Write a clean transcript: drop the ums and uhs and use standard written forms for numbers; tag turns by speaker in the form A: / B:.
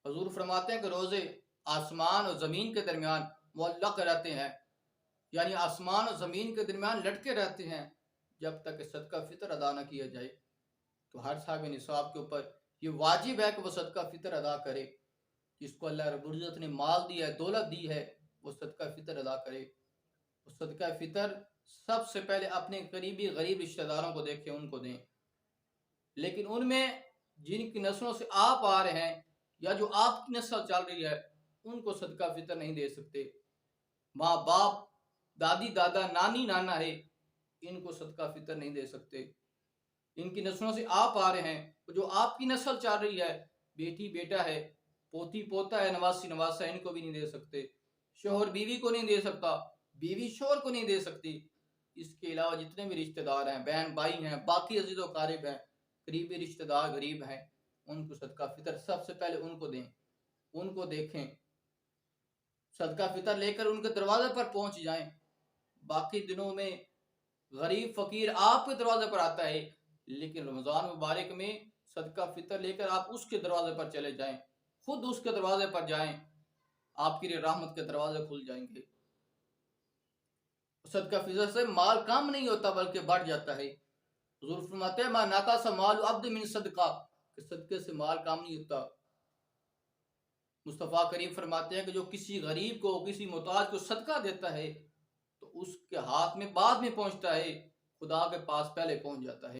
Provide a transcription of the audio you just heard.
A: حضور فرماتے ہیں کہ روزے آسمان اور زمین کے درمیان معلق رہتے ہیں، یعنی آسمان اور زمین کے درمیان لٹکے رہتے ہیں جب تک کہ صدقہ فطر ادا نہ کیا جائے۔ تو ہر صاحب نصاب کے اوپر یہ واجب ہے کہ وہ صدقہ فطر ادا کرے۔ جس کو اللہ رب العزت نے مال دیا ہے، دولت دی ہے، وہ صدقہ فطر ادا کرے۔ صدقہ فطر سب سے پہلے اپنے قریبی غریب رشتہ داروں کو دیکھیں، ان کو دیں، لیکن ان میں جن کی نسلوں سے آپ آ رہے ہیں یا جو آپ کی نسل چل رہی ہے ان کو صدقہ فطر نہیں دے سکتے۔ ماں باپ، دادی دادا، نانی نانا ہے، ان کو صدقہ فطر نہیں دے سکتے۔ ان کی نسلوں سے آپ آ رہے ہیں، جو آپ کی نسل چل رہی ہے، بیٹی بیٹا ہے، پوتی پوتا ہے، نواسی نواسا، ان کو بھی نہیں دے سکتے۔ شوہر بیوی کو نہیں دے سکتا، بیوی شوہر کو نہیں دے سکتی۔ اس کے علاوہ جتنے بھی رشتہ دار ہیں، بہن بھائی ہیں، باقی عزیز و اقارب ہیں، قریبی رشتہ دار غریب ہیں، ان کو صدقہ فطر سب سے پہلے ان کو دیں، ان کو دیکھیں، صدقہ فطر لے کر ان کے دروازے پر پہنچ جائیں۔ باقی دنوں میں غریب فقیر آپ کے دروازے پر آتا ہے، لیکن رمضان مبارک میں صدقہ فطر لے کر آپ اس کے دروازے پر چلے جائیں، خود اس کے دروازے پر جائیں، آپ کے لیے رحمت کے دروازے کھل جائیں گے۔ صدقہ فطر سے مال کم نہیں ہوتا بلکہ بڑھ جاتا ہے۔ حضور فرماتے ہیں ما نقص مال عبد من صدقہ، کہ صدقے سے مال کم نہیں ہوتا۔ مصطفیٰ کریم فرماتے ہیں کہ جو کسی غریب کو، کسی محتاج کو صدقہ دیتا ہے تو اس کے ہاتھ میں بعد میں پہنچتا ہے، خدا کے پاس پہلے پہنچ جاتا ہے۔